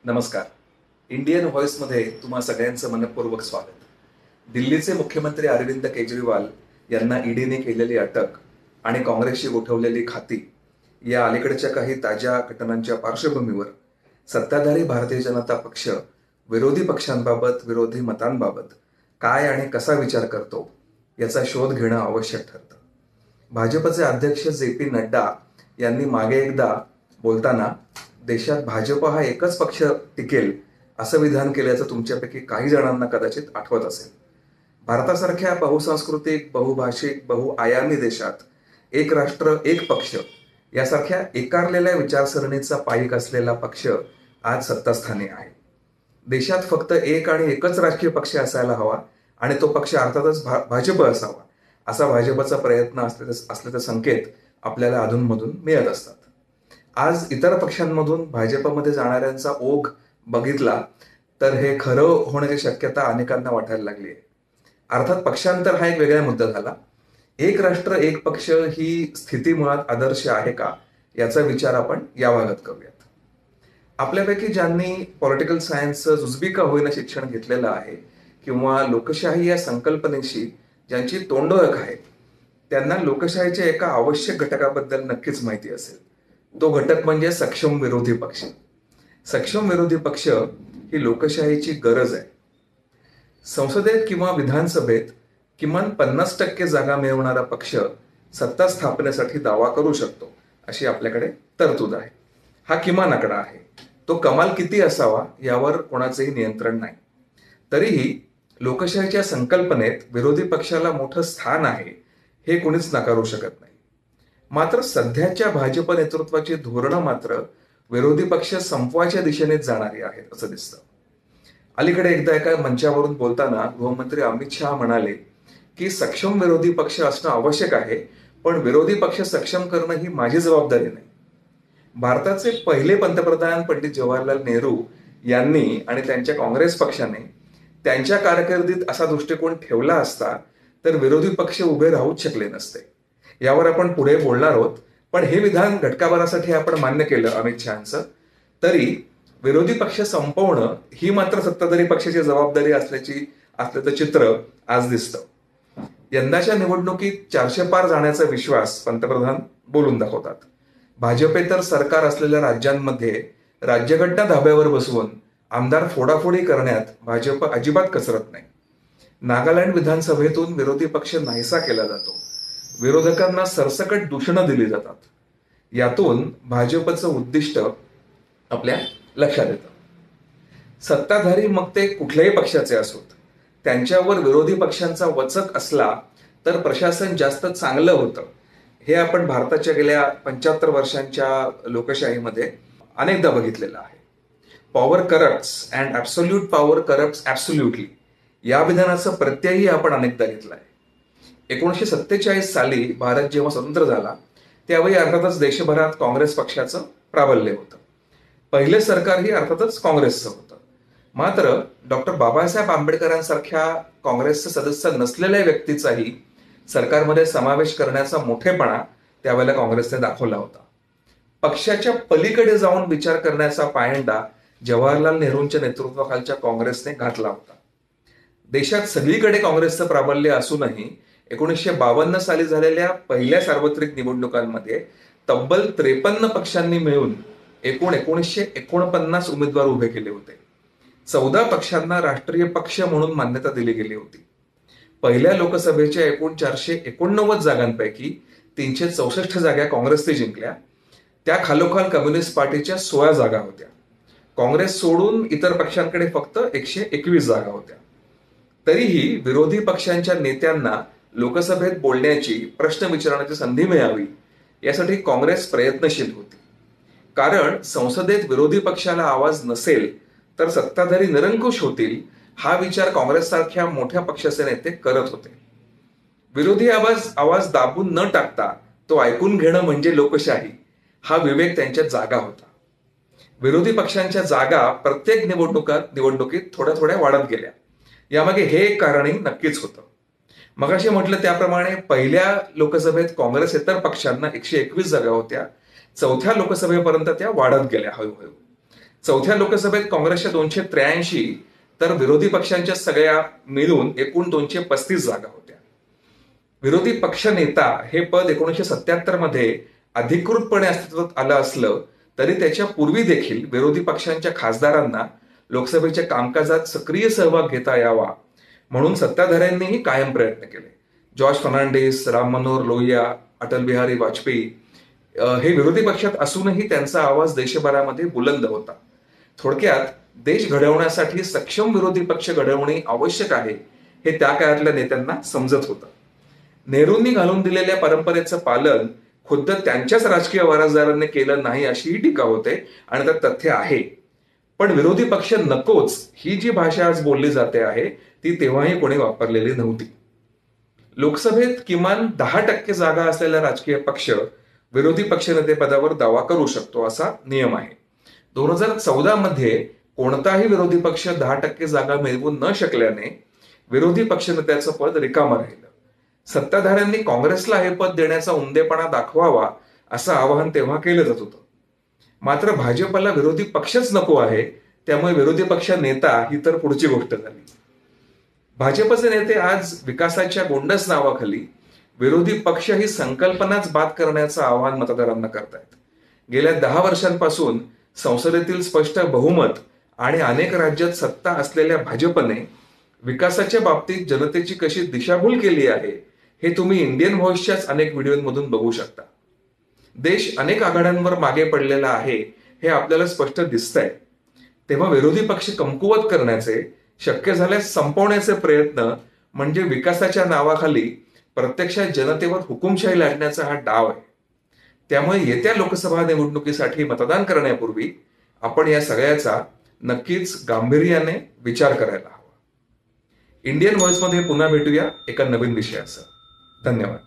नमस्कार. इंडियन व्हॉइसमध्ये तुम्हा सगळ्यांचं मनपूर्वक स्वागत. दिल्लीचे मुख्यमंत्री अरविंद केजरीवाल यांना ईडीने केलेली अटक आणि काँग्रेसशी गोठवलेली खाती या अलीकडच्या काही ताज्या घटनांच्या पार्श्वभूमीवर सत्ताधारी भारतीय जनता पक्ष विरोधी पक्षांबाबत, विरोधी मतांबाबत काय आणि कसा विचार करतो याचा शोध घेणं आवश्यक ठरतं. भाजपचे अध्यक्ष जे.पी. नड्डा यांनी मागे एकदा बोलताना देशात भाजप हा एकच पक्ष टिकेल असं विधान केल्याचं तुमच्यापैकी काही जणांना कदाचित आठवत असेल. भारतासारख्या बहुसांस्कृतिक, बहुभाषिक, बहुआयामी देशात एक राष्ट्र एक पक्ष यासारख्या एकारलेल्या विचारसरणीचा पाईक असलेला पक्ष आज सत्तास्थानी आहे. देशात फक्त एक आणि एकच राजकीय पक्ष असायला हवा आणि तो पक्ष अर्थातच भाजप असावा असा भाजपचा प्रयत्न असल्याचे संकेत आपल्याला अधूनमधून मिळत असतात. आज इतर पक्षांमधून भाजपमध्ये जाणाऱ्यांचा ओघ बघितला तर हे खरं होण्याची शक्यता अनेकांना वाटायला लागली आहे. अर्थात पक्षांतर हा एक वेगळा मुद्दा झाला. एक राष्ट्र एक पक्ष ही स्थिती मुळात आदर्श आहे का याचा विचार आपण या भागात करूयात. आपल्यापैकी ज्यांनी पॉलिटिकल सायन्सचं जुजबी का होईना शिक्षण घेतलेलं आहे किंवा लोकशाही या संकल्पनेशी ज्यांची तोंडओळख आहे त्यांना लोकशाहीच्या एका आवश्यक घटकाबद्दल नक्कीच माहिती असेल. तो घटक म्हणजे सक्षम विरोधी पक्ष. सक्षम विरोधी पक्ष ही लोकशाहीची गरज आहे. संसदेत किंवा विधानसभेत किमान 50% जागा मिळवणारा पक्ष सत्ता स्थापनेसाठी दावा करू शकतो अशी आपल्याकडे तरतूद आहे. हा किमान आकडा आहे. तो कमाल किती असावा यावर कोणाचेही नियंत्रण नाही. तरीही लोकशाहीच्या संकल्पनेत विरोधी पक्षाला मोठं स्थान आहे हे कोणीच नाकारू शकत नाही. मात्र सध्याच्या भाजप नेतृत्वाची धोरणं मात्र विरोधी पक्ष संपवायच्या दिशेनेच जाणारी आहेत असं दिसतं. अलीकडे एकदा एका मंचावरून बोलताना गृहमंत्री अमित शहा म्हणाले की सक्षम विरोधी पक्ष असणं आवश्यक आहे, पण विरोधी पक्ष सक्षम करणं ही माझी जबाबदारी नाही. भारताचे पहिले पंतप्रधान पंडित जवाहरलाल नेहरू यांनी आणि त्यांच्या काँग्रेस पक्षाने त्यांच्या कारकिर्दीत असा दृष्टिकोन ठेवला असता तर विरोधी पक्ष उभे राहूच शकले नसते. यावर आपण पुढे बोलणार आहोत. पण हे विधान घटकाभरासाठी आपण मान्य केलं अमित शहांचं, तरी विरोधी पक्ष संपवणं ही मात्र सत्ताधारी पक्षाची जबाबदारी असल्याचं चित्र आज दिसतं. यंदाच्या निवडणुकीत 400 पार जाण्याचा विश्वास पंतप्रधान बोलून दाखवतात. भाजपेतर सरकार असलेल्या राज्यांमध्ये राज्यघटना धाब्यावर बसवून आमदार फोडाफोडी करण्यात भाजप अजिबात कसरत नाही. नागालँड विधानसभेतून विरोधी पक्ष नाहीसा केला जातो. विरोधकांना सरसकट दूषणं दिली जातात. यातून भाजपचं उद्दिष्ट आपल्या लक्षात येतं. सत्ताधारी मग ते कुठल्याही पक्षाचे असोत, त्यांच्यावर विरोधी पक्षांचा वचक असला तर प्रशासन जास्त चांगलं होतं. हे आपण भारताच्या गेल्या 75 वर्षांच्या लोकशाहीमध्ये अनेकदा बघितलेलं आहे. Power corrupts and absolute power corrupts absolutely या विधानाचा प्रत्ययही आपण अनेकदा घेतला आहे. 1947 साली भारत जेव्हा स्वतंत्र झाला त्यावेळी अर्थातच देशभरात काँग्रेस पक्षाचं प्राबल्य होतं. पहिले सरकारही अर्थातच काँग्रेसचं होतं. मात्र डॉक्टर बाबासाहेब आंबेडकरांसारख्या काँग्रेसचे सदस्य नसलेल्या व्यक्तीचाही सरकारमध्ये समावेश करण्याचा मोठेपणा त्यावेळेला काँग्रेसने दाखवला होता. पक्षाच्या पलीकडे जाऊन विचार करण्याचा पायंडा जवाहरलाल नेहरूंच्या नेतृत्वाखालच्या काँग्रेसने घातला होता. देशात सगळीकडे काँग्रेसचं प्राबल्य असूनही 1952 साली झालेल्या पहिल्या सार्वत्रिक निवडणुकांमध्ये तब्बल 53 पक्षांनी मिळून एकूण 1949 उमेदवार उभे केले होते. 14 पक्षांना राष्ट्रीय पक्ष म्हणून मान्यता दिली गेली होती. पहिल्या लोकसभेच्या एकूण 489 जागांपैकी 364 जागा काँग्रेसने जिंकल्या. त्या खालोखाल कम्युनिस्ट पार्टीच्या 16 जागा होत्या. काँग्रेस सोडून इतर पक्षांकडे फक्त 121 जागा होत्या. तरीही विरोधी पक्षांच्या नेत्यांना लोकसभेत बोलण्याची, प्रश्न विचारण्याची संधी मिळावी यासाठी काँग्रेस प्रयत्नशील होती. कारण संसदेत विरोधी पक्षाला आवाज नसेल तर सत्ताधारी निरंकुश होतील हा विचार काँग्रेससारख्या मोठ्या पक्षाचे नेते करत होते. विरोधी आवाज दाबून न टाकता तो ऐकून घेणं म्हणजे लोकशाही हा विवेक त्यांच्यात जागा होता. विरोधी पक्षांच्या जागा प्रत्येक निवडणुकीत थोड्या थोड्या वाढत गेल्या. यामागे हे एक कारणही नक्कीच होतं. मगाशी म्हटलं त्याप्रमाणे पहिल्या लोकसभेत काँग्रेसेतर पक्षांना 121 जागा होत्या. चौथ्या लोकसभेपर्यंत त्या वाढत गेल्या हळूहळू. चौथ्या लोकसभेत काँग्रेसच्या 283 तर विरोधी पक्षांच्या सगळ्या मिळून एकूण 235 जागा होत्या. विरोधी पक्ष नेता हे पद 1977 मध्ये अधिकृतपणे अस्तित्वात आलं असलं तरी त्याच्या पूर्वी देखील विरोधी पक्षांच्या खासदारांना लोकसभेच्या कामकाजात सक्रिय सहभाग घेता यावा म्हणून सत्ताधाऱ्यांनीही कायम प्रयत्न केले. जॉर्ज फर्नांडिस, राम मनोहर लोहिया, अटल बिहारी वाजपेयी हे विरोधी पक्षात असूनही त्यांचा आवाज देशभरामध्ये बुलंद होता. थोडक्यात देश घडवण्यासाठी सक्षम विरोधी पक्ष घडवणे आवश्यक आहे हे त्या काळातल्या नेत्यांना समजत होतं. नेहरूंनी घालून दिलेल्या परंपरेचं पालन खुद्द त्यांच्याच राजकीय वारसदारांनी केलं नाही अशीही टीका होते आणि त्यात तथ्य आहे. पण विरोधी पक्ष नकोच ही जी भाषा आज बोलली जाते आहे ती तेव्हाही कोणी वापरलेली नव्हती. लोकसभेत किमान 10% जागा असलेला राजकीय पक्ष विरोधी पक्षनेतेपदावर दावा करू शकतो असा नियम आहे. 2014 मध्ये कोणताही विरोधी पक्ष 10% जागा मिळवू न शकल्याने विरोधी पक्षनेत्याचं पद रिकामं राहिलं. सत्ताधाऱ्यांनी काँग्रेसला हे पद देण्याचा उमदेपणा दाखवावा असं आवाहन तेव्हा केलं जात होतं. मात्र भाजपला विरोधी पक्षच नको आहे, त्यामुळे विरोधी पक्ष नेता ही तर पुढची गोष्ट झाली. भाजपचे नेते आज विकासाच्या गोंडस नावाखाली विरोधी पक्ष ही संकल्पनाच बाद करण्याचं आवाहन मतदारांना करतायत. गेल्या 10 वर्षांपासून संसदेतील स्पष्ट बहुमत आणि अनेक राज्यात सत्ता असलेल्या भाजपने विकासाच्या बाबतीत जनतेची कशी दिशाभूल केली आहे हे तुम्ही इंडियन व्हॉइसच्याच अनेक व्हिडिओमधून बघू शकता. देश अनेक आघाड्यांवर मागे पडलेला आहे हे आपल्याला स्पष्ट दिसतंय. तेव्हा विरोधी पक्ष कमकुवत करण्याचे, शक्य झाल्यास संपवण्याचे प्रयत्न म्हणजे विकासाच्या नावाखाली प्रत्यक्षात जनतेवर हुकुमशाही लादण्याचा हा डाव आहे. त्यामुळे येत्या लोकसभा निवडणुकीसाठी मतदान करण्यापूर्वी आपण या सगळ्याचा नक्कीच गांभीर्याने विचार करायला हवा. इंडियन व्हॉइसमध्ये पुन्हा भेटूया एका नवीन विषयासह. धन्यवाद.